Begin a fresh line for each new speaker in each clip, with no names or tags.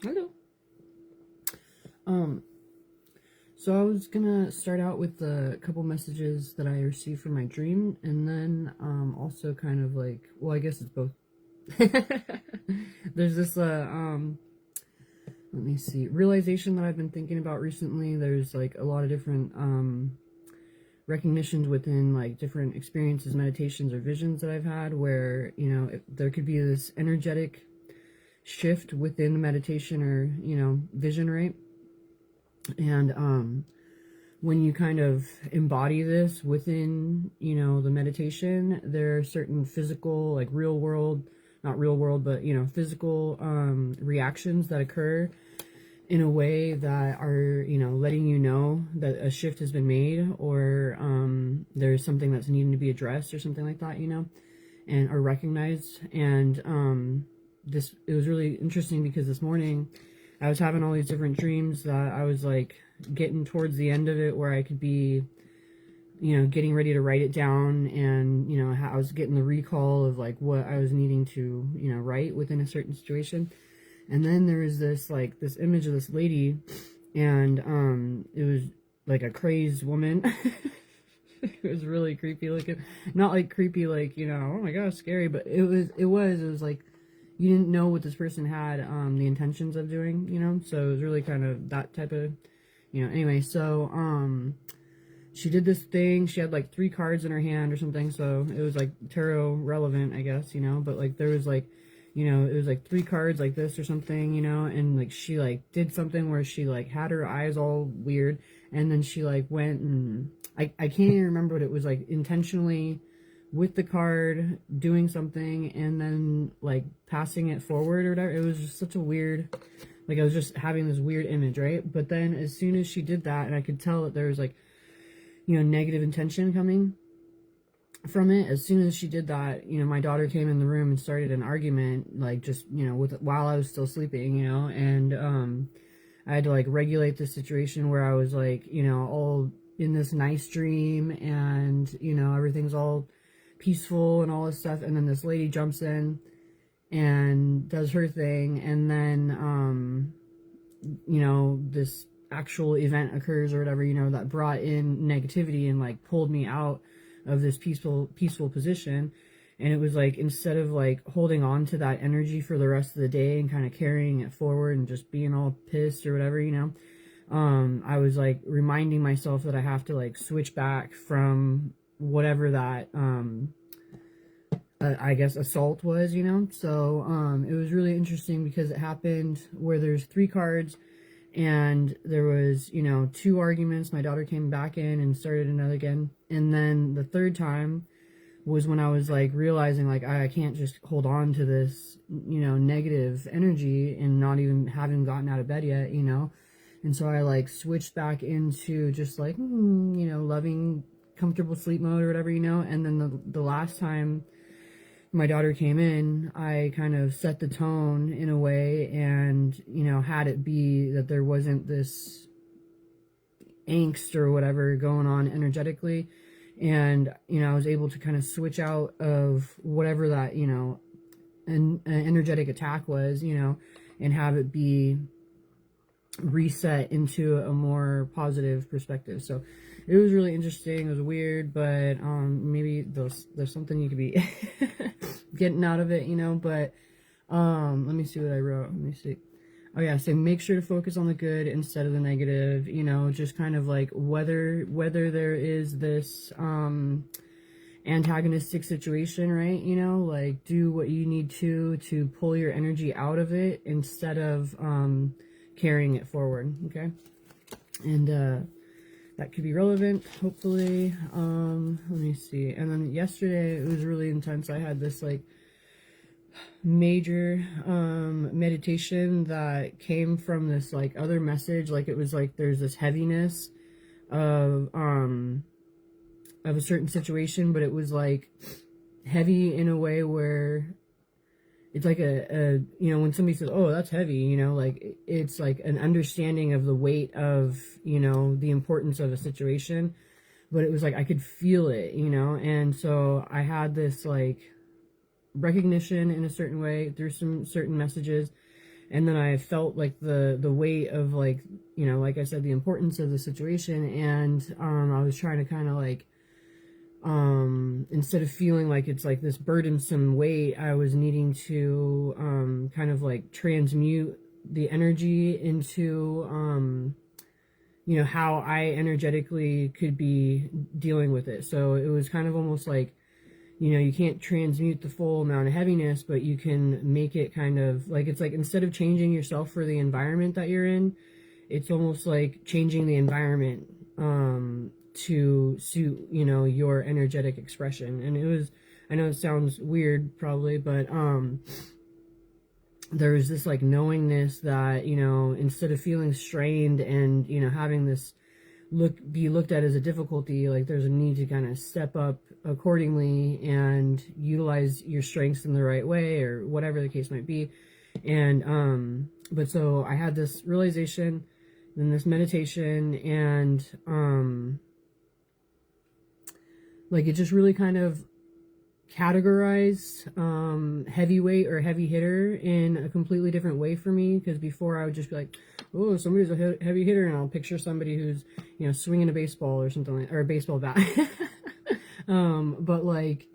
Hello. Um, so I was gonna start out with a couple messages that I received from my dream, and then also kind of like, well, I guess it's both. There's this let me see, realization that I've been thinking about recently. There's like a lot of different recognitions within like different experiences, meditations, or visions that I've had, where there could be this energetic shift within the meditation or vision, right? And when you kind of embody this within the meditation, there are certain physical, like real world, not real world, but physical reactions that occur in a way that are letting you know that a shift has been made, or there's something that's needing to be addressed or something like that, and are recognized. And it was really interesting because this morning I was having all these different dreams that I was like getting towards the end of it, where I could be getting ready to write it down, and I was getting the recall of like what I was needing to write within a certain situation. And then there was this image of this lady, and it was like a crazed woman. It was really creepy looking. Not like creepy like, oh my gosh, scary, but it was like you didn't know what this person had the intentions of doing, so it was really kind of that type of, anyway. So she did this thing. She had like 3 cards in her hand or something, so it was like tarot relevant, I guess, but like there was like, it was like 3 cards like this or something, and like she like did something where she like had her eyes all weird, and then she like went and I can't even remember what it was, like intentionally with the card doing something and then like passing it forward or whatever. It was just such a weird, like I was just having this weird image, right? But then as soon as she did that, and I could tell that there was like negative intention coming from it, as soon as she did that, my daughter came in the room and started an argument, like just while I was still sleeping, and I had to like regulate the situation where I was like all in this nice dream, and everything's all peaceful and all this stuff, and then this lady jumps in and does her thing, and then this actual event occurs or whatever, that brought in negativity and like pulled me out of this peaceful position. And it was like, instead of like holding on to that energy for the rest of the day and kind of carrying it forward and just being all pissed or whatever, I was like reminding myself that I have to like switch back from whatever that I guess assault was, so it was really interesting because it happened where there's 3 cards, and there was 2 arguments. My daughter came back in and started another again, and then the third time was when I was like realizing like I can't just hold on to this negative energy and not even having gotten out of bed yet, and so I like switched back into just like loving comfortable sleep mode or whatever, and then the last time my daughter came in, I kind of set the tone in a way, and had it be that there wasn't this angst or whatever going on energetically, and I was able to kind of switch out of whatever that an energetic attack was, and have it be reset into a more positive perspective. So it was really interesting. It was weird, but maybe there's something you could be getting out of it, but let me see what I wrote. Let me see. Oh yeah, so make sure to focus on the good instead of the negative, just kind of like whether there is this antagonistic situation, right? Like do what you need to pull your energy out of it instead of carrying it forward, okay? And that could be relevant, hopefully. Let me see. And then yesterday it was really intense. I had this like major meditation that came from this like other message. Like it was like there's this heaviness of a certain situation, but it was like heavy in a way where it's like a when somebody says, oh, that's heavy, like it's like an understanding of the weight of the importance of a situation. But it was like I could feel it, and so I had this like recognition in a certain way through some certain messages, And then I felt like the weight of, like, you know, like I said, the importance of the situation. And I was trying to kind of like, instead of feeling like it's like this burdensome weight, I was needing to kind of like transmute the energy into you know, how I energetically could be dealing with it. So it was kind of almost like, you know, you can't transmute the full amount of heaviness, but you can make it kind of like, it's like, instead of changing yourself for the environment that you're in, it's almost like changing the environment to suit, you know, your energetic expression. And it was, I know it sounds weird probably, but there was this like knowingness that, you know, instead of feeling strained and, you know, having this be looked at as a difficulty, like there's a need to kind of step up accordingly and utilize your strengths in the right way, or whatever the case might be. And but so I had this realization in this meditation, and like it just really kind of categorized heavyweight or heavy hitter in a completely different way for me. Because before I would just be like, oh, somebody's a heavy hitter, and I'll picture somebody who's, you know, swinging a baseball or something like, or a baseball bat. But like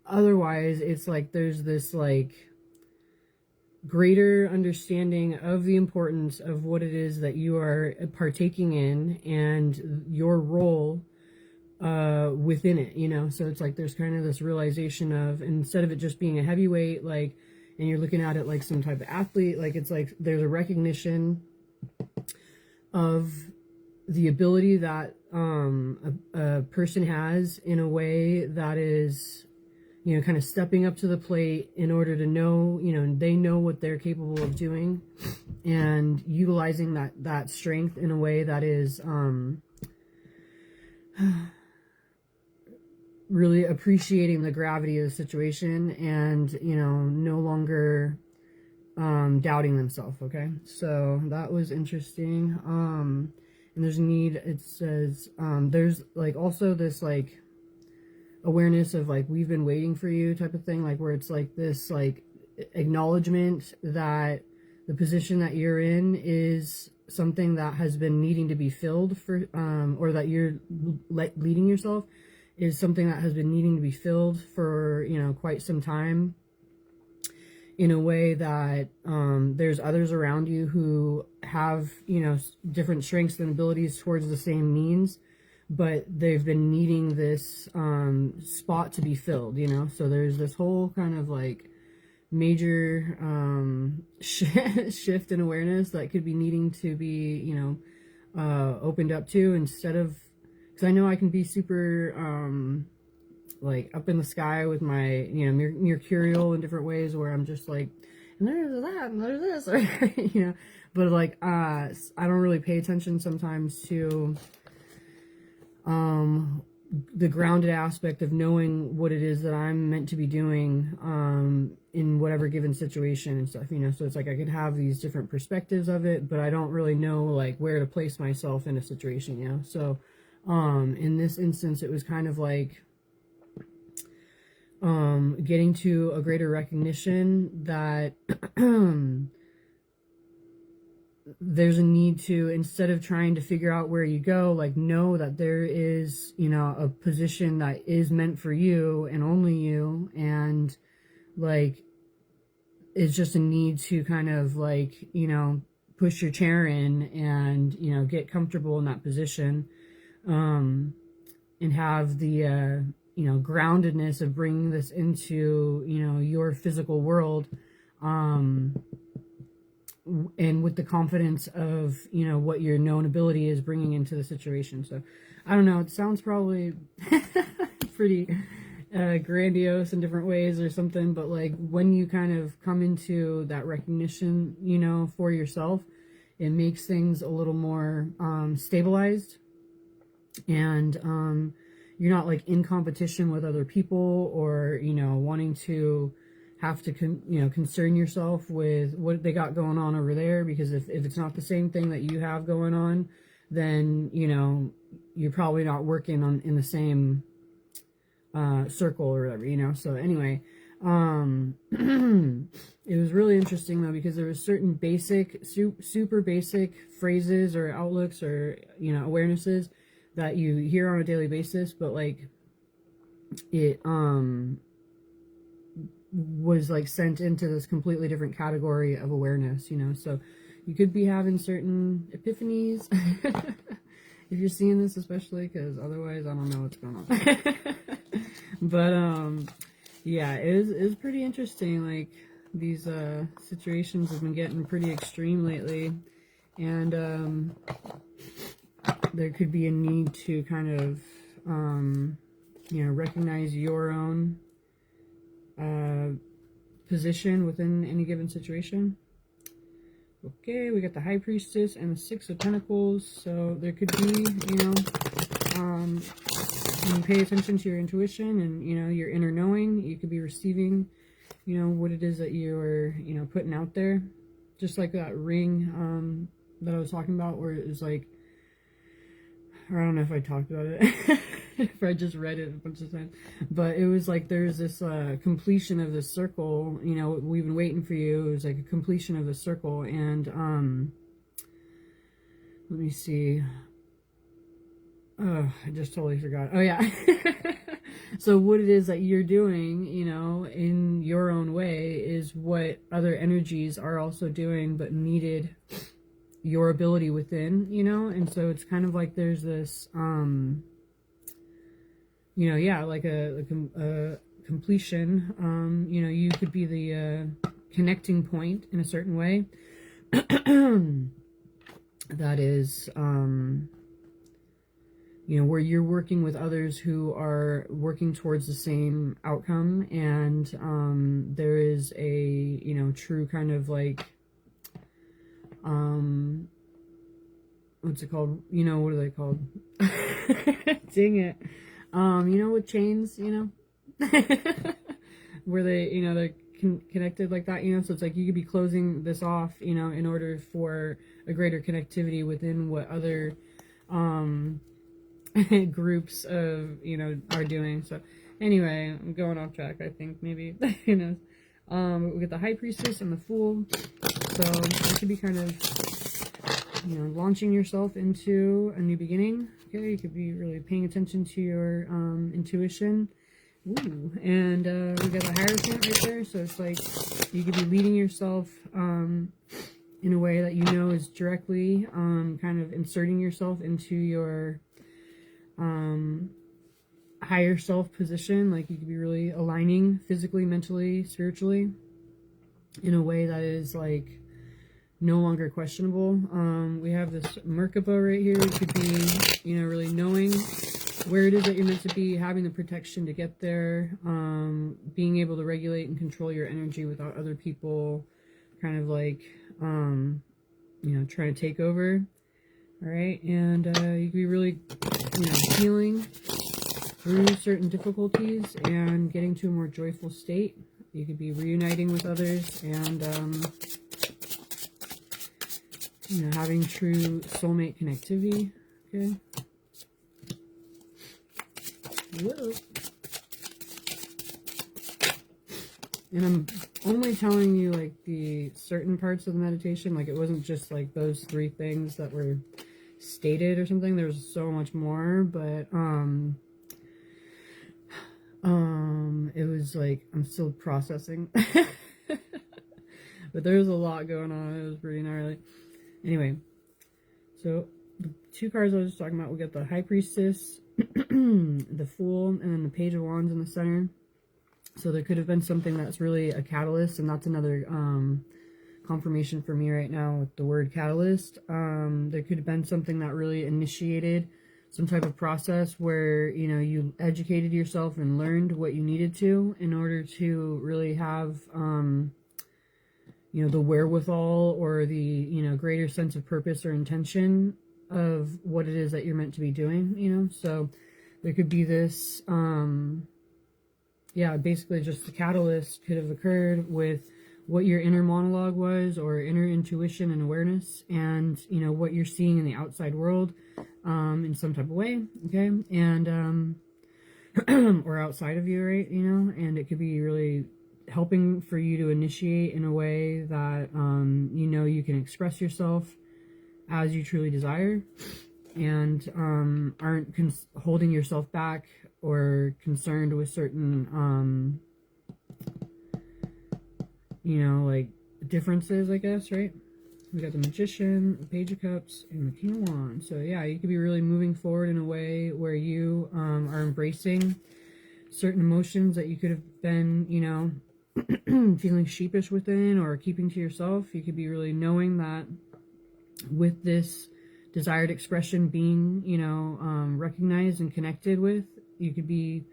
otherwise it's like there's this like greater understanding of the importance of what it is that you are partaking in and your role within it, you know. So it's like there's kind of this realization of, instead of it just being a heavyweight, like, and you're looking at it like some type of athlete, like it's like there's a recognition of the ability that a person has in a way that is, you know, kind of stepping up to the plate in order to know, you know, they know what they're capable of doing, and utilizing that strength in a way that is really appreciating the gravity of the situation, and, you know, no longer doubting themselves. Okay, so that was interesting. And there's a need, it says, there's like also this like awareness of like, we've been waiting for you type of thing, like where it's like this like acknowledgement that the position that you're in is something that has been needing to be filled for, or that you're leading yourself is something that has been needing to be filled for, you know, quite some time, in a way that there's others around you who have, you know, different strengths and abilities towards the same means, but they've been needing this spot to be filled, you know. So there's this whole kind of like major shift in awareness that could be needing to be, you know, opened up to, instead of, because I know I can be super like up in the sky with my, you know, mercurial in different ways, where I'm just like, and there's that and there's this, or, you know, but like I don't really pay attention sometimes to the grounded aspect of knowing what it is that I'm meant to be doing in whatever given situation and stuff, you know. So it's like I could have these different perspectives of it, but I don't really know like where to place myself in a situation, you know. So in this instance, it was kind of like getting to a greater recognition that there's a need to, instead of trying to figure out where you go, like know that there is, you know, a position that is meant for you and only you, and like it's just a need to kind of like, you know, push your chair in and, you know, get comfortable in that position, and have the you know, groundedness of bringing this into, you know, your physical world, and with the confidence of, you know, what your known ability is bringing into the situation. So I don't know, it sounds probably pretty grandiose in different ways or something, but like when you kind of come into that recognition, you know, for yourself, it makes things a little more stabilized, and you're not like in competition with other people, or, you know, wanting to have to you know, concern yourself with what they got going on over there, because if it's not the same thing that you have going on, then, you know, you're probably not working on in the same circle or whatever, you know. So anyway, It was really interesting though, because there was certain basic, super basic phrases or outlooks or, you know, awarenesses that you hear on a daily basis, but like it was like sent into this completely different category of awareness, you know. So you could be having certain epiphanies if you're seeing this, especially, because otherwise I don't know what's going on. But yeah, it is pretty interesting. Like, these situations have been getting pretty extreme lately, and there could be a need to kind of you know, recognize your own position within any given situation. Okay, we got the High Priestess and the Six of Pentacles. So there could be, you know, when you pay attention to your intuition and, you know, your inner knowing, you could be receiving, you know, what it is that you're, you know, putting out there. Just like that ring that I was talking about, where it was like, or I don't know if I talked about it, if I just read it a bunch of times, but it was like there's this completion of this circle, you know, we've been waiting for you. It was like a completion of the circle, and let me see. Oh, I just totally forgot. Oh yeah. So what it is that you're doing, you know, in your own way is what other energies are also doing, but needed your ability within, you know. And so it's kind of like there's this you know, yeah, like a completion. You know, you could be the connecting point in a certain way that is you know, where you're working with others who are working towards the same outcome, and there is a, you know, true kind of like what's it called? You know, what are they called? Dang it. You know, with chains, you know, where they, you know, they're connected like that, you know. So it's like you could be closing this off, you know, in order for a greater connectivity within what other groups of, you know, are doing. So anyway, I'm going off track, I think, maybe. Who knows. We get the High Priestess and the Fool. So it could be kind of, you know, launching yourself into a new beginning. Okay, you could be really paying attention to your intuition. Ooh, and we got the Hierophant right there. So it's like you could be leading yourself in a way that you know is directly kind of inserting yourself into your higher self position. Like you could be really aligning physically, mentally, spiritually in a way that is like no longer questionable. We have this Merkaba right here. It could be, you know, really knowing where it is that you're meant to be, having the protection to get there, being able to regulate and control your energy without other people kind of like, you know, trying to take over. All right, and you can be really, you know, healing through certain difficulties and getting to a more joyful state. You could be reuniting with others and, you know, having true soulmate connectivity. Okay. Whoa. And I'm only telling you like the certain parts of the meditation. Like it wasn't just like those 3 things that were stated or something. There's so much more, but it was like I'm still processing. But there was a lot going on. It was pretty gnarly. Anyway, so the 2 cards I was just talking about, we got the High Priestess, the Fool, and then the Page of Wands in the center. So there could have been something that's really a catalyst, and that's another confirmation for me right now with the word catalyst. There could have been something that really initiated some type of process where, you know, you educated yourself and learned what you needed to in order to really have, you know, the wherewithal or the, you know, greater sense of purpose or intention of what it is that you're meant to be doing, you know. So there could be this, yeah, basically just the catalyst could have occurred with what your inner monologue was, or inner intuition and awareness, and, you know, what you're seeing in the outside world in some type of way, okay, and or outside of you, right, you know. And it could be really helping for you to initiate in a way that you know you can express yourself as you truly desire, and aren't holding yourself back or concerned with certain you know, like differences, I guess, right? We got the Magician, the Page of Cups, and the King of Wands. So yeah, you could be really moving forward in a way where you are embracing certain emotions that you could have been, you know, feeling sheepish within or keeping to yourself. You could be really knowing that with this desired expression being, you know, recognized and connected with, you could be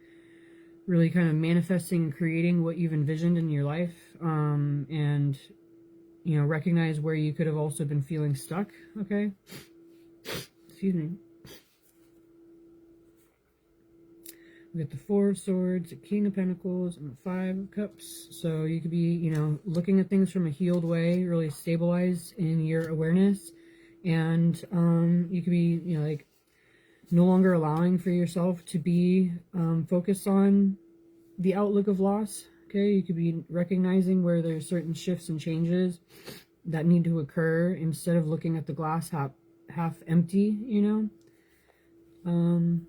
really kind of manifesting and creating what you've envisioned in your life, and, you know, recognize where you could have also been feeling stuck, okay? Excuse me. We got the Four of Swords, the King of Pentacles, and the Five of Cups. So you could be, you know, looking at things from a healed way, really stabilized in your awareness. And you could be, you know, like no longer allowing for yourself to be focused on the outlook of loss. Okay, you could be recognizing where there's certain shifts and changes that need to occur instead of looking at the glass half empty, you know.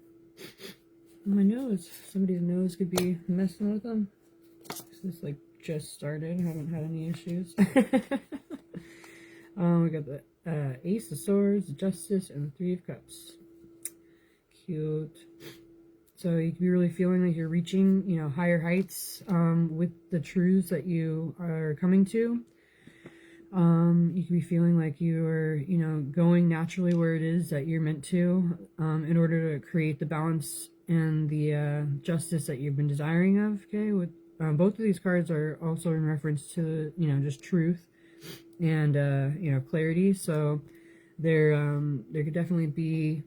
My nose, somebody's nose could be messing with them. This like just started, I haven't had any issues. We got the Ace of Swords, Justice, and the Three of Cups. Cute. So you could be really feeling like you're reaching, you know, higher heights with the truths that you are coming to. You could be feeling like you are, you know, going naturally where it is that you're meant to, in order to create the balance and the justice that you've been desiring of. Okay, with both of these cards are also in reference to, you know, just truth and you know, clarity. So there could definitely be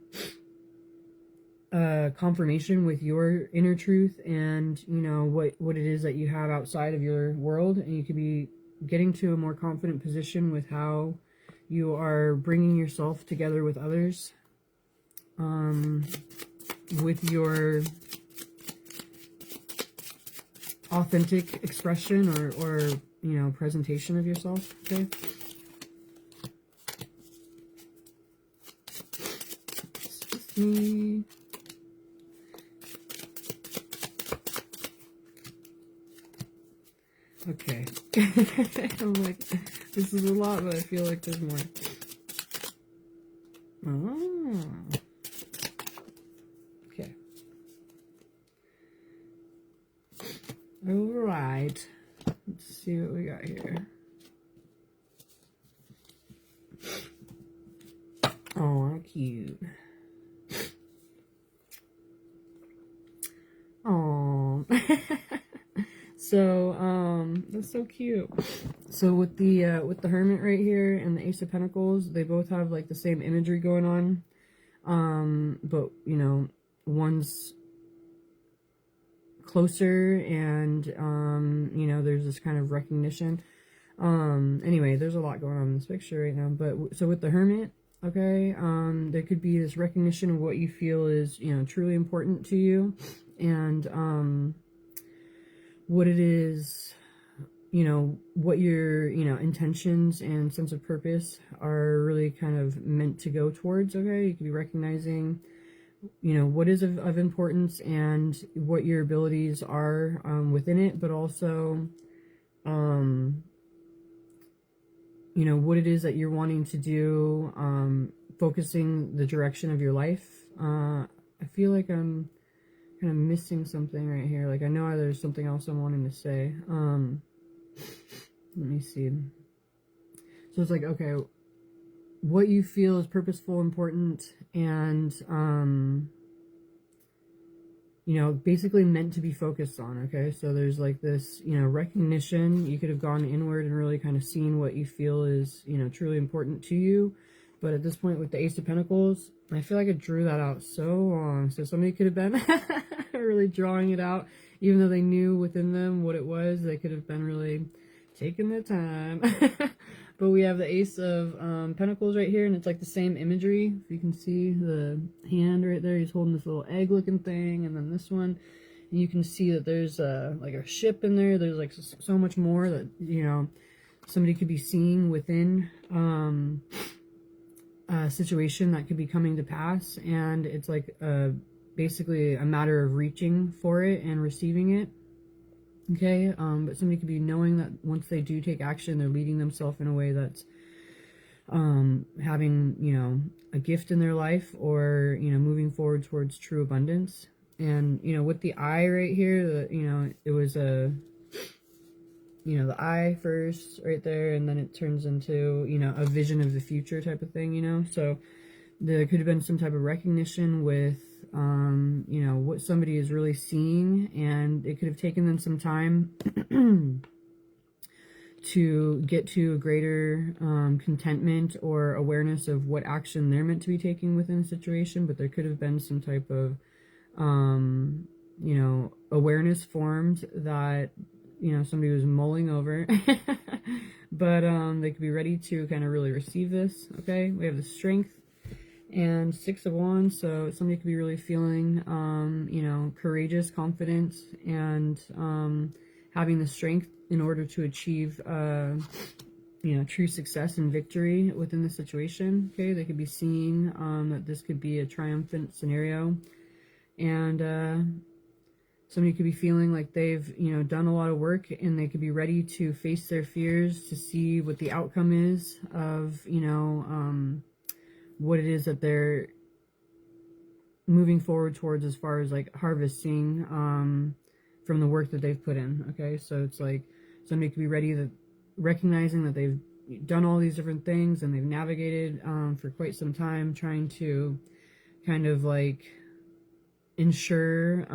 confirmation with your inner truth and, you know, what it is that you have outside of your world, and you could be getting to a more confident position with how you are bringing yourself together with others, with your authentic expression or you know, presentation of yourself. Okay, excuse me. Okay. I'm like, this is a lot, but I feel like there's more. Oh. Okay. Alright. Let's see what we got here. Oh, how cute. Oh. So, that's so cute. So with the Hermit right here and the Ace of Pentacles, they both have like the same imagery going on. But, you know, one's closer and, you know, there's this kind of recognition. Anyway, there's a lot going on in this picture right now. But, so with the Hermit, okay, there could be this recognition of what you feel is, you know, truly important to you. And, what it is, you know, what your, you know, intentions and sense of purpose are really kind of meant to go towards, okay? You could be recognizing, you know, what is of importance and what your abilities are within it, but also, you know, what it is that you're wanting to do, focusing the direction of your life. I feel like I'm kind of missing something right here. Like, I know there's something else I'm wanting to say. Let me see. So it's like, okay, what you feel is purposeful, important, and, you know, basically meant to be focused on, okay? So there's like this, you know, recognition. You could have gone inward and really kind of seen what you feel is, you know, truly important to you. But at this point with the Ace of Pentacles, I feel like I drew that out so long. So somebody could have been really drawing it out, even though they knew within them what it was. They could have been really taking their time. But we have the Ace of Pentacles right here, and it's like the same imagery. If you can see the hand right there, he's holding this little egg looking thing, and then this one, You can see that there's like a ship in there. There's like so much more that, you know, somebody could be seeing within a situation that could be coming to pass. And it's like basically a matter of reaching for it and receiving it. Okay, but somebody could be knowing that once they do take action, they're leading themselves in a way that's having, you know, a gift in their life, or, you know, moving forward towards true abundance. And, you know, with the eye right here, you know, it was a, you know, the eye first right there, and then it turns into, you know, a vision of the future type of thing, you know. So there could have been some type of recognition with, you know, what somebody is really seeing, and it could have taken them some time to get to a greater contentment or awareness of what action they're meant to be taking within a situation. But there could have been some type of, you know, awareness formed that, you know, somebody was mulling over. But they could be ready to kind of really receive this. Okay, we have the Strength and 6 of Wands, so somebody could be really feeling, you know, courageous, confident, and having the strength in order to achieve, you know, true success and victory within the situation. Okay, they could be seeing that this could be a triumphant scenario, and somebody could be feeling like they've, you know, done a lot of work, and they could be ready to face their fears to see what the outcome is of, you know, what it is that they're moving forward towards as far as like harvesting from the work that they've put in. Okay, so it's like somebody could be ready, that recognizing that they've done all these different things and they've navigated for quite some time, trying to kind of like ensure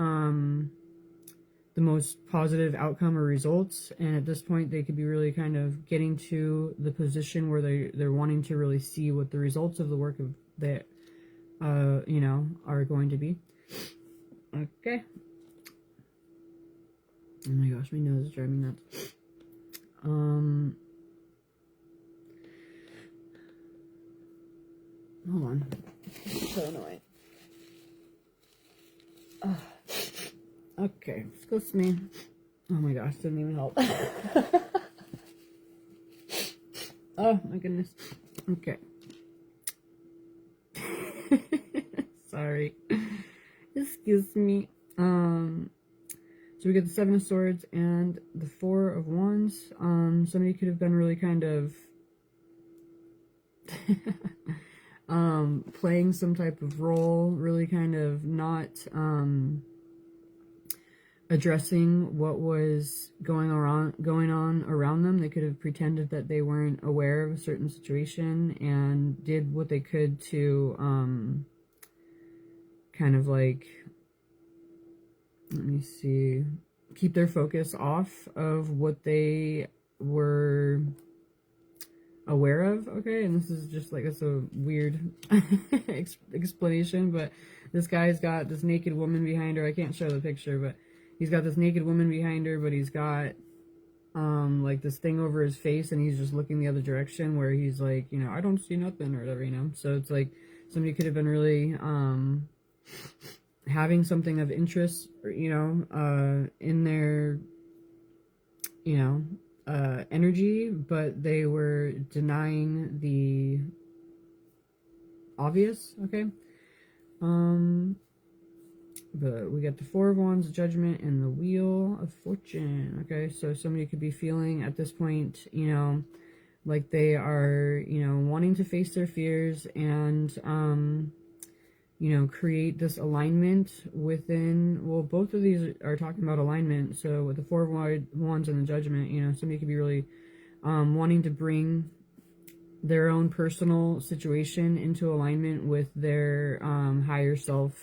the most positive outcome or results. And at this point, they could be really kind of getting to the position where they're wanting to really see what the results of the work of that, you know, are going to be. Okay. Oh my gosh, my nose is driving me nuts. Hold on. It's so annoying. Okay, excuse me. Oh my gosh, didn't even help. Oh my goodness. Okay. Sorry. Excuse me. So we get the 7 of Swords and the 4 of Wands. Somebody could have been really kind of playing some type of role, really kind of not addressing what was going on around them. They could have pretended that they weren't aware of a certain situation and did what they could to kind of like, let me see, keep their focus off of what they were aware of. Okay, and this is just like, it's a weird explanation, but this guy's got this naked woman behind her. I can't show the picture, but he's got this naked woman behind her, but he's got like this thing over his face, and he's just looking the other direction, where he's like, you know, I don't see nothing, or whatever, you know. So it's like somebody could have been really having something of interest, you know, in their, you know, energy, but they were denying the obvious. Okay. But we got the 4 of Wands, Judgment, and the Wheel of Fortune. Okay, so somebody could be feeling at this point, you know, like they are, you know, wanting to face their fears and, you know, create this alignment within, well, both of these are talking about alignment. So with the 4 of Wands and the Judgment, you know, somebody could be really wanting to bring their own personal situation into alignment with their higher self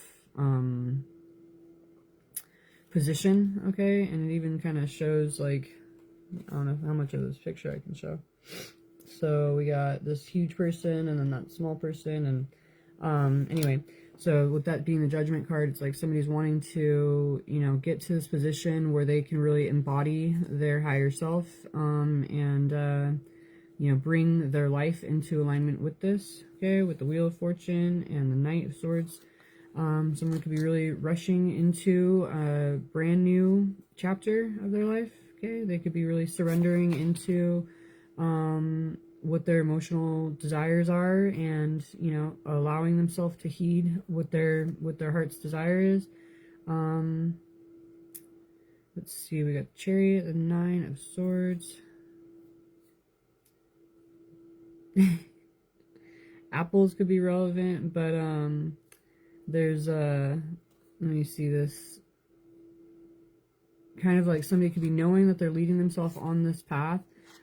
position. Okay, and it even kind of shows, like, I don't know how much of this picture I can show. So we got this huge person and then that small person, and anyway, so with that being the Judgment card, it's like somebody's wanting to, you know, get to this position where they can really embody their higher self, and you know, bring their life into alignment with this. Okay, with the Wheel of Fortune and the Knight of Swords. Someone could be really rushing into a brand new chapter of their life. Okay, they could be really surrendering into what their emotional desires are, and allowing themselves to heed what their heart's desire is. Let's see, we got Chariot, the Nine of Swords. Apples could be relevant, but there's let me see this. Kind of like somebody could be knowing that they're leading themselves on this path,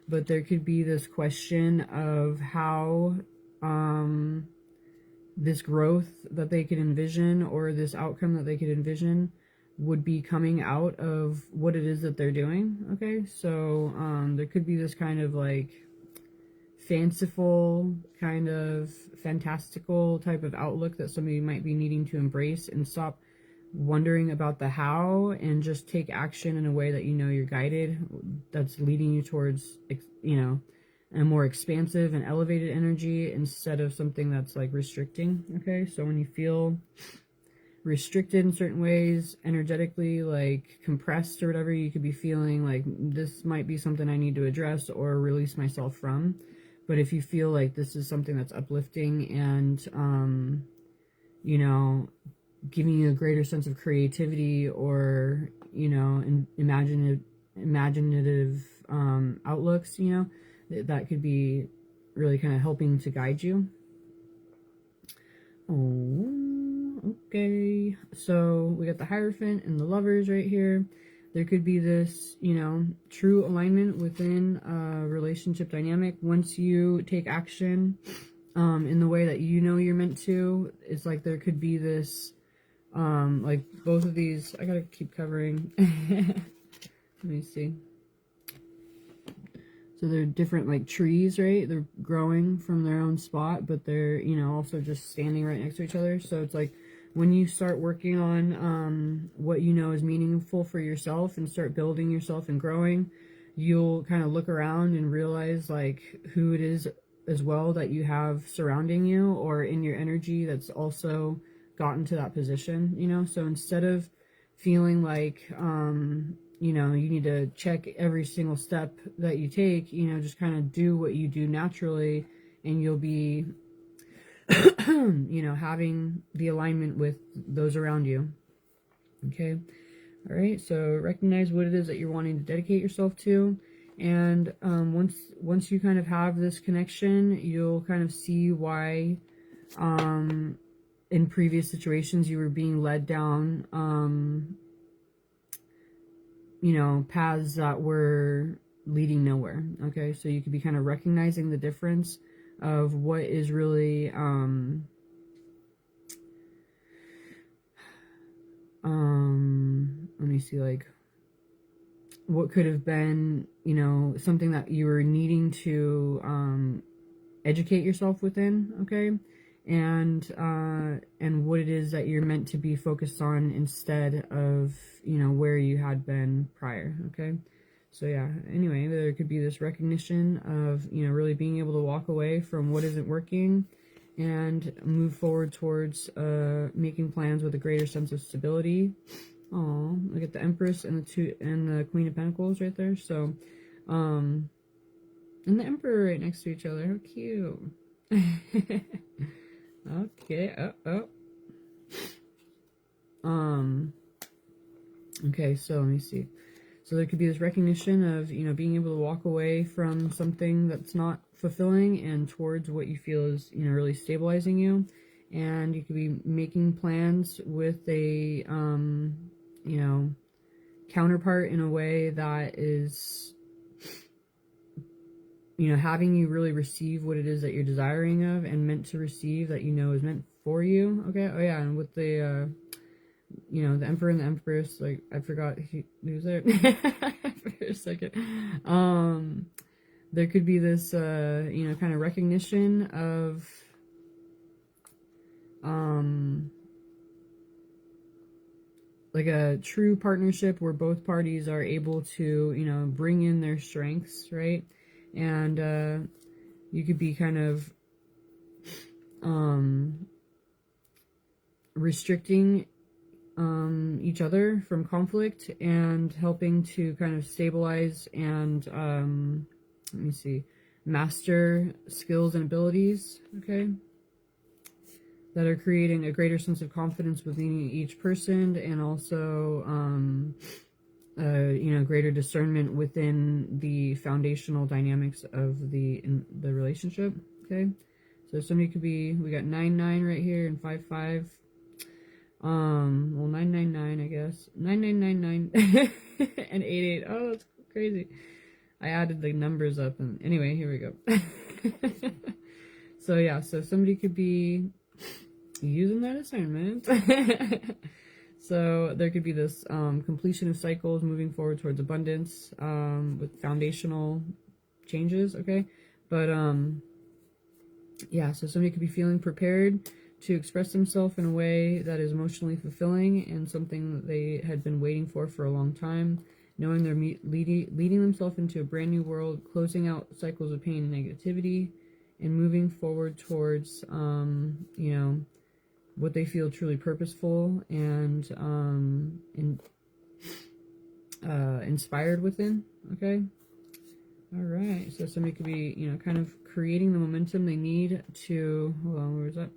but there could be this question of how this growth that they could envision, or this outcome that they could envision, would be coming out of what it is that they're doing. Okay, so there could be this kind of like fanciful, kind of fantastical type of outlook that somebody might be needing to embrace and stop wondering about the how, and just take action in a way that you're guided, that's leading you towards a more expansive and elevated energy, instead of something that's like restricting. Okay, so when you feel restricted in certain ways, energetically, like compressed or whatever, you could be feeling like this might be something I need to address or release myself from. But if you feel like this is something that's uplifting and giving you a greater sense of creativity, or imaginative outlooks, that could be really kind of helping to guide you. Oh, okay. So we got the Hierophant and the Lovers right here. There could be this, true alignment within a relationship dynamic. Once you take action in the way that you're meant to, it's like there could be this, like both of these, I gotta keep covering. Let me see. So they're different like trees, right? They're growing from their own spot, but they're, also just standing right next to each other. So it's like when you start working on what is meaningful for yourself, and start building yourself and growing, you'll kind of look around and realize like who it is as well that you have surrounding you, or in your energy, that's also gotten to that position. So instead of feeling like you need to check every single step that you take, just kind of do what you do naturally, and you'll be having the alignment with those around you. Okay, all right, so recognize what it is that you're wanting to dedicate yourself to, and once you kind of have this connection, you'll kind of see why in previous situations you were being led down paths that were leading nowhere. Okay, so you could be kind of recognizing the difference of what is really let me see, like what could have been something that you were needing to educate yourself within. Okay, and what it is that you're meant to be focused on, instead of where you had been prior. Okay, so yeah, anyway, there could be this recognition of really being able to walk away from what isn't working, and move forward towards making plans with a greater sense of stability. Oh, look at the Empress and the Queen of Pentacles right there. So and the Emperor right next to each other. How cute. Okay. Okay, so let me see. So there could be this recognition of, being able to walk away from something that's not fulfilling, and towards what you feel is, really stabilizing you. And you could be making plans with a, counterpart in a way that is, having you really receive what it is that you're desiring of, and meant to receive, that is meant for you. Okay. Oh yeah, and with the the Emperor and the Empress, like I forgot who's there for a second. There could be this kind of recognition of like a true partnership where both parties are able to bring in their strengths, right? And you could be kind of restricting each other from conflict and helping to kind of stabilize and let me see, master skills and abilities, okay, that are creating a greater sense of confidence within each person, and also you know, greater discernment within the foundational dynamics of the relationship. Okay, so somebody could be, we got 9-9 right here and 5-5. Well, 9-9-9, I guess 9-9-9-9 and 8-8. Oh, that's crazy. I added the numbers up, and anyway, here we go. So yeah, so somebody could be using that assignment. So there could be this completion of cycles, moving forward towards abundance with foundational changes, okay? But yeah, so somebody could be feeling prepared to express themselves in a way that is emotionally fulfilling and something that they had been waiting for a long time, knowing they're leading themselves into a brand new world, closing out cycles of pain and negativity, and moving forward towards, you know, what they feel truly purposeful and inspired within, okay? All right, so somebody could be, you know, kind of creating the momentum they need to, hold on, where's that?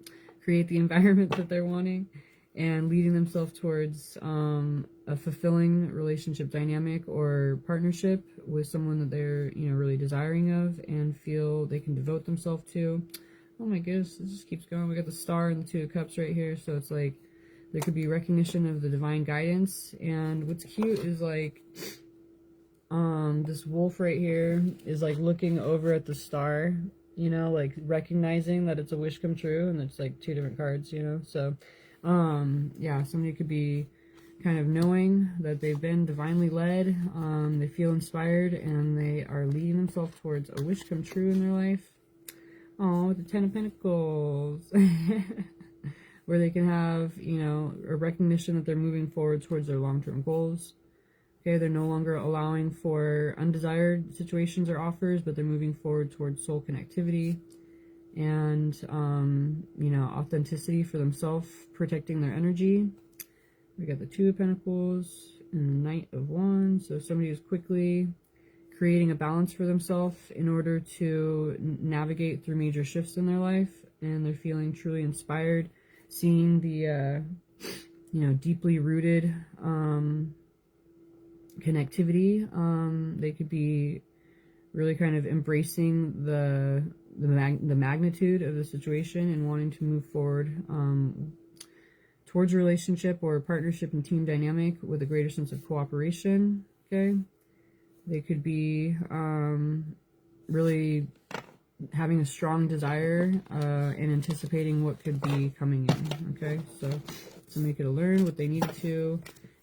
Create the environment that they're wanting and leading themselves towards a fulfilling relationship dynamic or partnership with someone that they're, you know, really desiring of and feel they can devote themselves to. Oh my goodness, it just keeps going. We got the star and the 2 of cups right here, so it's like there could be recognition of the divine guidance. And what's cute is like this wolf right here is like looking over at the star, you know, like recognizing that it's a wish come true, and it's like 2 different cards, you know. So yeah, somebody could be kind of knowing that they've been divinely led, they feel inspired, and they are leading themselves towards a wish come true in their life. Oh, with the 10 of Pentacles. Where they can have, you know, a recognition that they're moving forward towards their long-term goals. Okay, they're no longer allowing for undesired situations or offers, but they're moving forward towards soul connectivity and, you know, authenticity for themselves, protecting their energy. We got the 2 of Pentacles and the Knight of Wands. So somebody is quickly creating a balance for themselves in order to navigate through major shifts in their life, and they're feeling truly inspired, seeing the you know, deeply rooted connectivity. They could be really kind of embracing the magnitude of the situation and wanting to move forward towards a relationship or a partnership and team dynamic with a greater sense of cooperation. Okay, they could be really having a strong desire and anticipating what could be coming in. Okay, so somebody could have learned what they needed to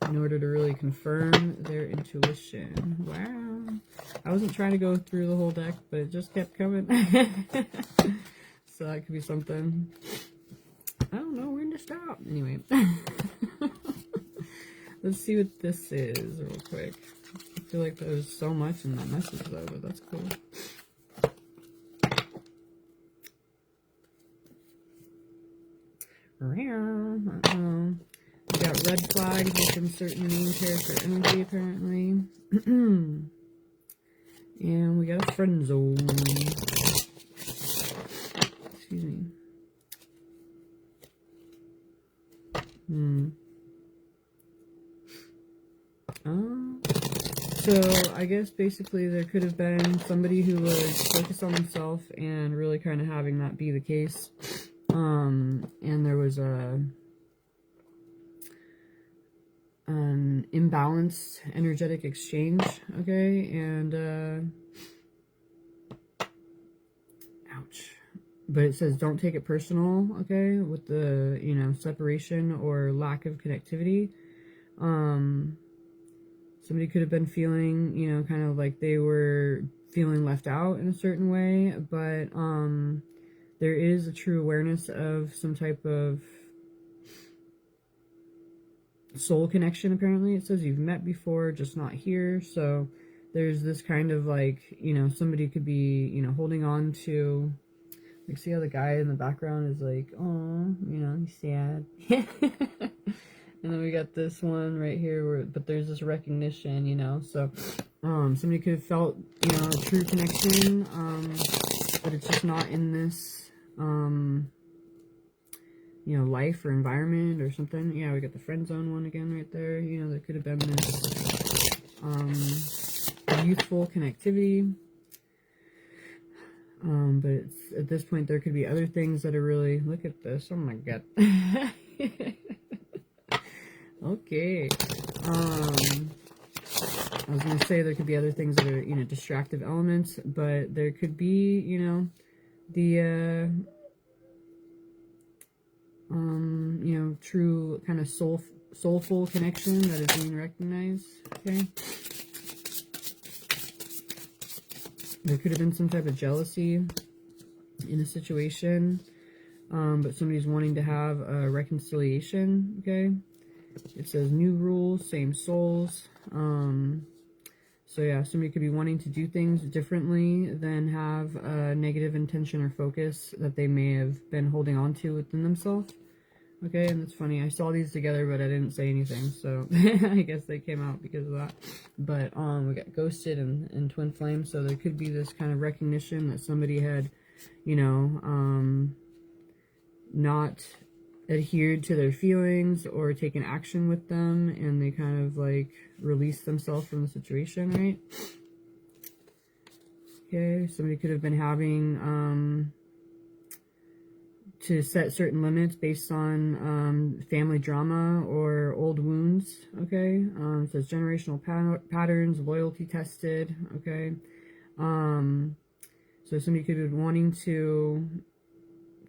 in order to really confirm their intuition. Wow, I wasn't trying to go through the whole deck, but it just kept coming. So that could be something. I don't know when to stop. Anyway, let's see what this is real quick. I feel like there's so much in that message though, but that's cool. Uh-oh. We got red flags within certain main character energy, apparently. And we got a friend zone. Excuse me. So I guess basically there could have been somebody who was focused on themselves and really kind of having that be the case. And there was an imbalanced energetic exchange, okay, and ouch. But it says don't take it personal, okay, with the, you know, separation or lack of connectivity. Somebody could have been feeling, you know, kind of like they were feeling left out in a certain way, but there is a true awareness of some type of soul connection, apparently. It says you've met before, just not here. So there's this kind of like, you know, somebody could be, you know, holding on to Like, see how the guy in the background is like, oh, you know, he's sad. And then we got this one right here where, but there's this recognition, you know, so, somebody could have felt, you know, a true connection, but it's just not in this, you know, life or environment or something. Yeah, we got the friend zone one again right there. You know, there could have been this, youthful connectivity. But it's, at this point, there could be other things that are really, look at this, oh my god. Okay. I was going to say there could be other things that are, you know, distractive elements, but there could be, you know, the, you know, true kind of soulful connection that is being recognized, okay? There could have been some type of jealousy in a situation, but somebody's wanting to have a reconciliation, okay? It says new rules, same souls. So yeah, somebody could be wanting to do things differently than have a negative intention or focus that they may have been holding on to within themselves. Okay, and it's funny, I saw these together, but I didn't say anything, so I guess they came out because of that. But we got ghosted and twin flame, so there could be this kind of recognition that somebody had, you know, not adhered to their feelings or taken action with them, and they kind of like released themselves from the situation, right? Okay, somebody could have been having to set certain limits based on family drama or old wounds, okay? It says generational patterns, loyalty tested, okay? So somebody could be wanting to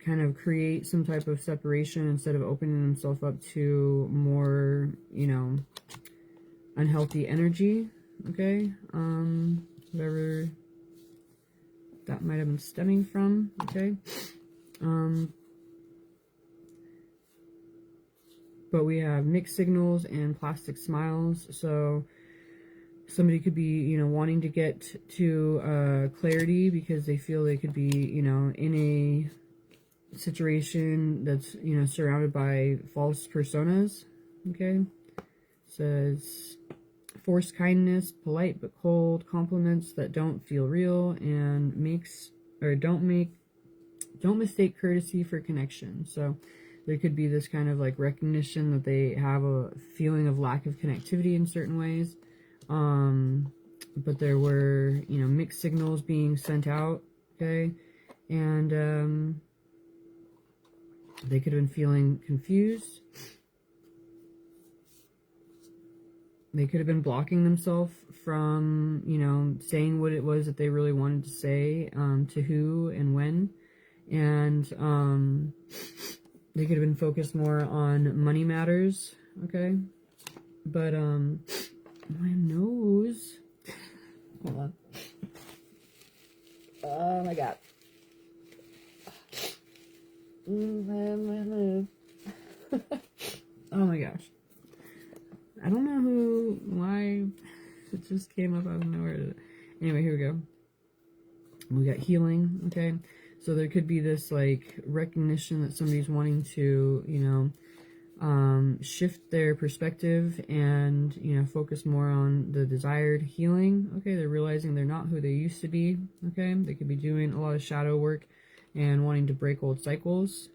kind of create some type of separation instead of opening themselves up to more, you know, unhealthy energy, okay? Whatever that might have been stemming from, okay? But we have mixed signals and plastic smiles, so somebody could be, you know, wanting to get to clarity because they feel they could be, you know, in a situation that's, you know, surrounded by false personas, okay? It says forced kindness, polite but cold, compliments that don't feel real, and don't mistake courtesy for connection. So there could be this kind of like recognition that they have a feeling of lack of connectivity in certain ways. But there were, you know, mixed signals being sent out, okay? And they could have been feeling confused. They could have been blocking themselves from, you know, saying what it was that they really wanted to say, to who and when. And they could have been focused more on money matters, okay? But, my nose. Hold on. Oh my god. Oh my gosh. I don't know why it just came up out of nowhere. Anyway, here we go. We got healing, okay? So there could be this like recognition that somebody's wanting to, you know, shift their perspective and, you know, focus more on the desired healing. Okay, they're realizing they're not who they used to be. Okay, they could be doing a lot of shadow work and wanting to break old cycles.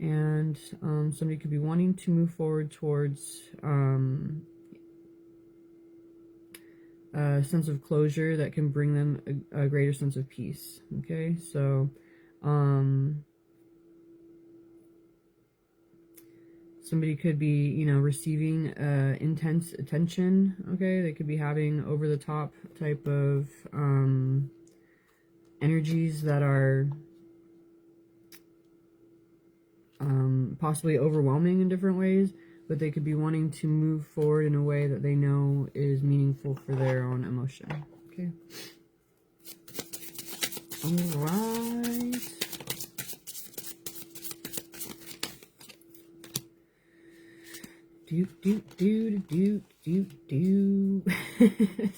And somebody could be wanting to move forward towards a sense of closure that can bring them a greater sense of peace. Okay, so somebody could be, you know, receiving intense attention, okay? They could be having over-the-top type of energies that are possibly overwhelming in different ways, but they could be wanting to move forward in a way that they know is meaningful for their own emotion, okay? All right.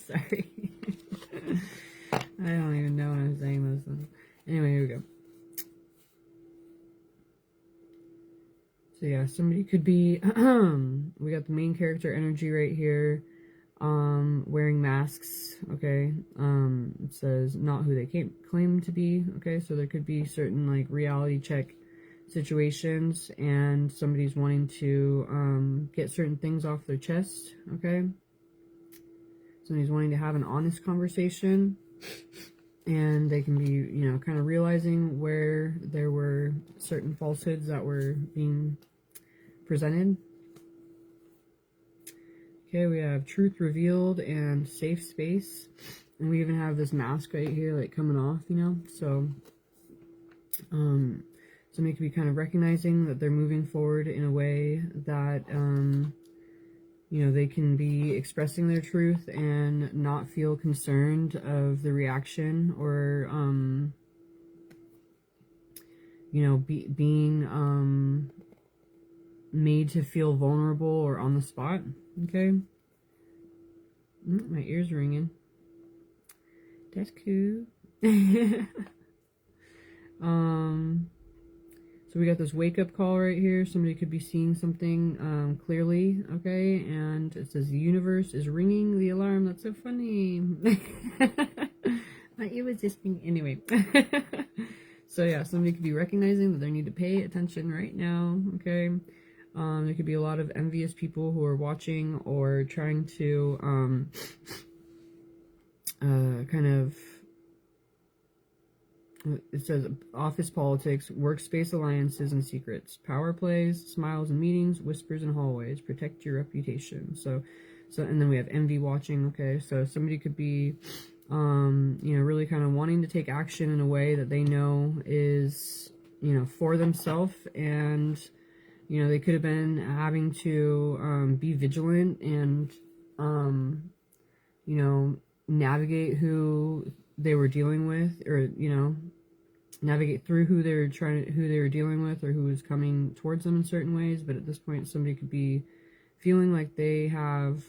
Sorry. I don't even know when I'm saying those things. Anyway, here we go. So yeah, somebody could be, we got the main character energy right here, wearing masks, okay? It says not who they claim to be, okay? So there could be certain like reality check situations and somebody's wanting to get certain things off their chest, okay? Somebody's wanting to have an honest conversation, and they can be, you know, kind of realizing where there were certain falsehoods that were being presented. Okay, we have truth revealed and safe space. And we even have this mask right here, like, coming off, you know? So, somebody could be kind of recognizing that they're moving forward in a way that, you know, they can be expressing their truth and not feel concerned of the reaction or, you know, being made to feel vulnerable or on the spot. Okay. My ear's ringing. That's cool. So we got this wake up call right here. Somebody could be seeing something clearly, okay? And it says the universe is ringing the alarm. That's so funny. My ear was just ringing. Anyway. So yeah, somebody could be recognizing that they need to pay attention right now, okay? There could be a lot of envious people who are watching or trying to kind of, it says office politics, workspace alliances and secrets, power plays, smiles and meetings, whispers in hallways, protect your reputation. So and then we have envy watching, okay? So somebody could be, you know, really kind of wanting to take action in a way that they know is, you know, for themselves, and, you know, they could have been having to be vigilant and, you know, navigate who they were dealing with, or, you know, navigate through who they were dealing with, or who was coming towards them in certain ways. But at this point, somebody could be feeling like they have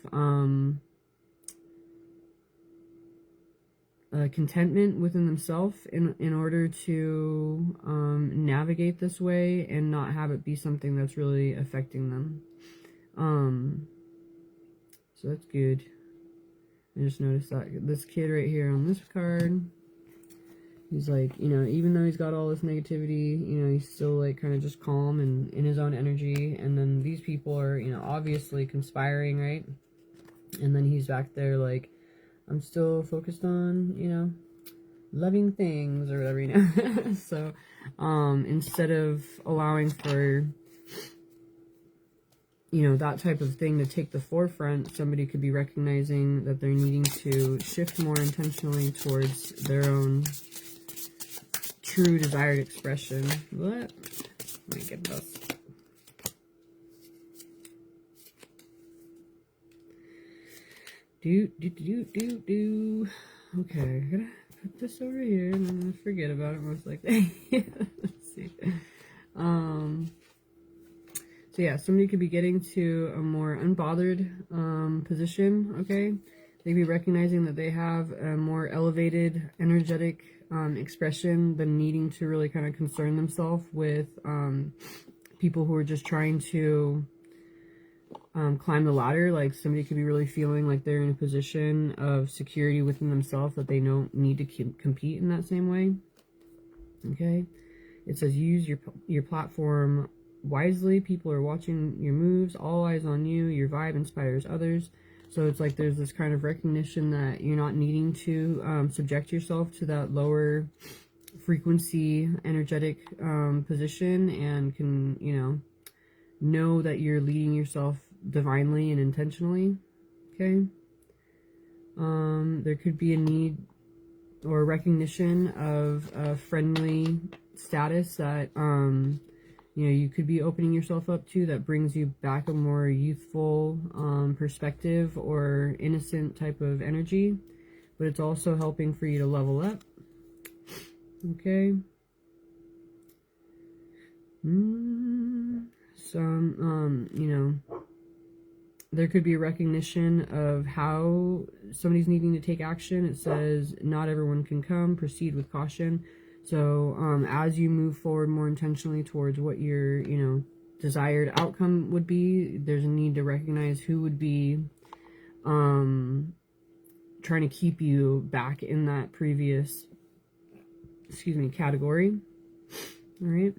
contentment within themselves in order to navigate this way and not have it be something that's really affecting them. So that's good. I just noticed that this kid right here on this card, he's like, you know, even though he's got all this negativity, you know, he's still like kind of just calm and in his own energy. And then these people are, you know, obviously conspiring, right? And then he's back there like, I'm still focused on, you know, loving things or whatever, you know. So, instead of allowing for, you know, that type of thing to take the forefront, somebody could be recognizing that they're needing to shift more intentionally towards their own true desired expression. What? Let me get this. Okay, I'm gonna put this over here and I'm gonna forget about it most likely. Let's see. So yeah, somebody could be getting to a more unbothered position, okay? They'd be recognizing that they have a more elevated, energetic expression than needing to really kind of concern themselves with people who are just trying to climb the ladder. Like somebody could be really feeling like they're in a position of security within themselves, that they don't need to compete in that same way. Okay, it says use your platform wisely. People are watching your moves, all eyes on you. Your vibe inspires others. So it's like there's this kind of recognition that you're not needing to subject yourself to that lower frequency energetic position, and can, you know that you're leading yourself divinely and intentionally. Okay. There could be a need or recognition of a friendly status that you know, you could be opening yourself up to, that brings you back a more youthful perspective or innocent type of energy, but it's also helping for you to level up. Okay. Some you know, there could be a recognition of how somebody's needing to take action. It says not everyone can come, proceed with caution. So as you move forward more intentionally towards what you're, you know, desired outcome would be. There's a need to recognize who would be trying to keep you back in that previous, category. All right.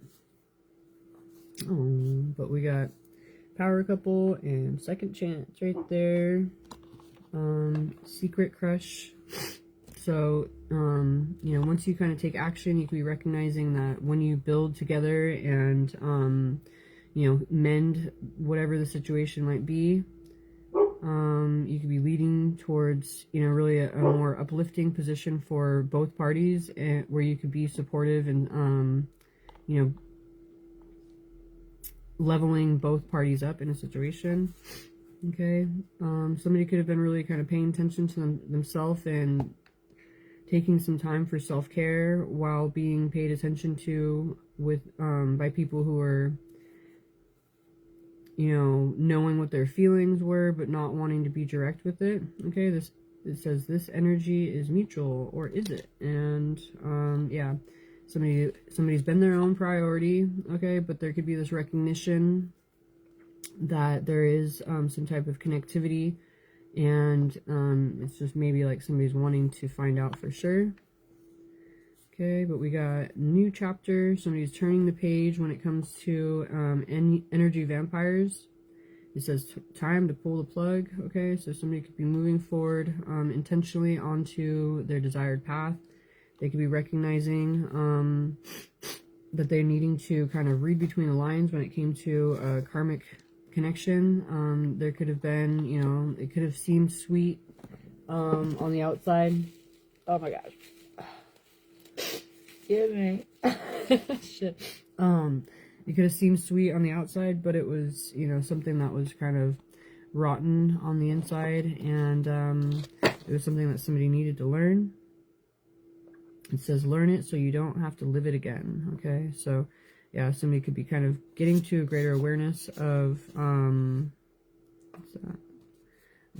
But we got power couple and second chance right there. Secret crush. So, once you kind of take action, you can be recognizing that when you build together and, mend whatever the situation might be, you could be leading towards, really a more uplifting position for both parties, and where you could be supportive and, leveling both parties up in a situation. Okay. Somebody could have been really kind of paying attention to themselves and taking some time for self-care while being paid attention to by people who are, knowing what their feelings were, but not wanting to be direct with it. Okay. It says this energy is mutual, or is it? And, yeah, somebody's been their own priority. Okay. But there could be this recognition that there is some type of connectivity, and it's just maybe like somebody's wanting to find out for sure. Okay, but we got new chapter. Somebody's turning the page when it comes to energy vampires. It says time to pull the plug. Okay, so somebody could be moving forward intentionally onto their desired path. They could be recognizing that they're needing to kind of read between the lines when it came to a karmic connection. There could have been, it could have seemed sweet on the outside. Oh my gosh. Excuse me. Shit. It could have seemed sweet on the outside, but it was, something that was kind of rotten on the inside, and it was something that somebody needed to learn. It says learn it so you don't have to live it again. Okay, so yeah, somebody could be kind of getting to a greater awareness of what's that?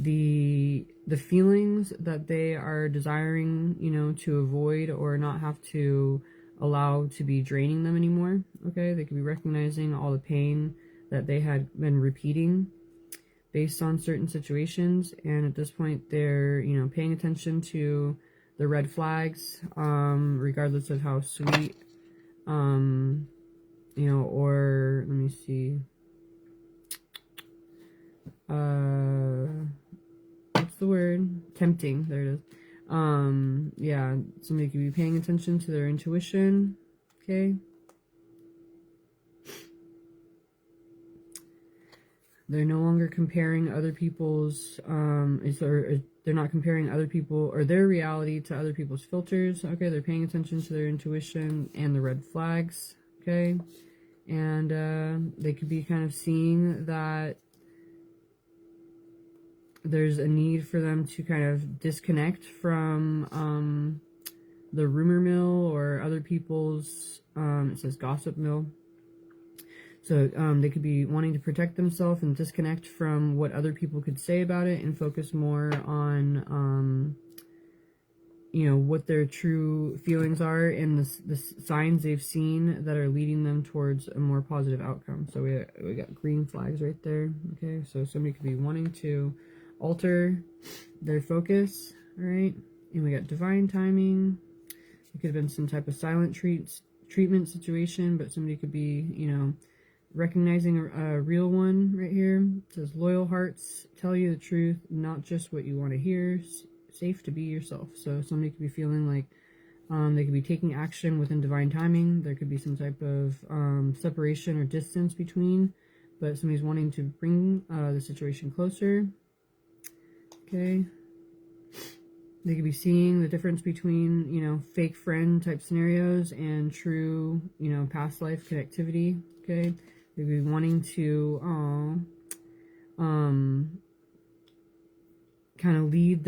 The feelings that they are desiring, to avoid or not have to allow to be draining them anymore. Okay, they could be recognizing all the pain that they had been repeating based on certain situations, and at this point they're, paying attention to the red flags, regardless of how sweet, or let me see, what's the word? Tempting. There it is. Yeah, somebody could be paying attention to their intuition. Okay. They're no longer comparing other people's, they're not comparing other people or their reality to other people's filters. Okay, they're paying attention to their intuition and the red flags. Okay, and they could be kind of seeing that there's a need for them to kind of disconnect from the rumor mill or other people's, it says gossip mill. So they could be wanting to protect themselves and disconnect from what other people could say about it and focus more on, what their true feelings are and the signs they've seen that are leading them towards a more positive outcome. So we got green flags right there. Okay, so somebody could be wanting to alter their focus. All right, and we got divine timing. It could have been some type of silent treatment situation, but somebody could be, recognizing a real one right here. It says loyal hearts tell you the truth, not just what you want to hear. Safe to be yourself. So somebody could be feeling like they could be taking action within divine timing. There could be some type of separation or distance between, but somebody's wanting to bring the situation closer. Okay. They could be seeing the difference between, fake friend type scenarios and true, past life connectivity. Okay. They could be wanting to kind of lead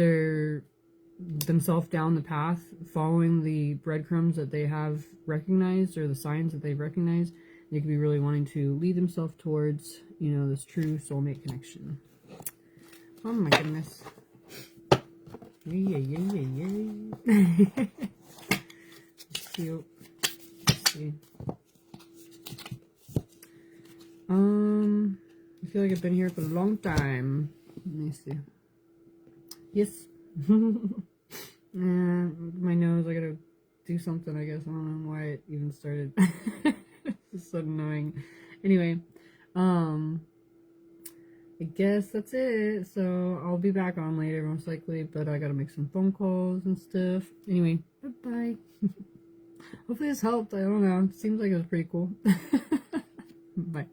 themselves down the path, following the breadcrumbs that they have recognized or the signs that they've recognized. They could be really wanting to lead themselves towards, this true soulmate connection. Oh my goodness. Yeah. Cute. Let's see. I feel like I've been here for a long time. Let me see. Yes. My nose, I gotta do something, I guess. I don't know why it even started. It's so annoying. Anyway, I guess that's it. So I'll be back on later, most likely, but I gotta make some phone calls and stuff. Anyway, bye-bye. Hopefully this helped. I don't know. It seems like it was pretty cool. Bye.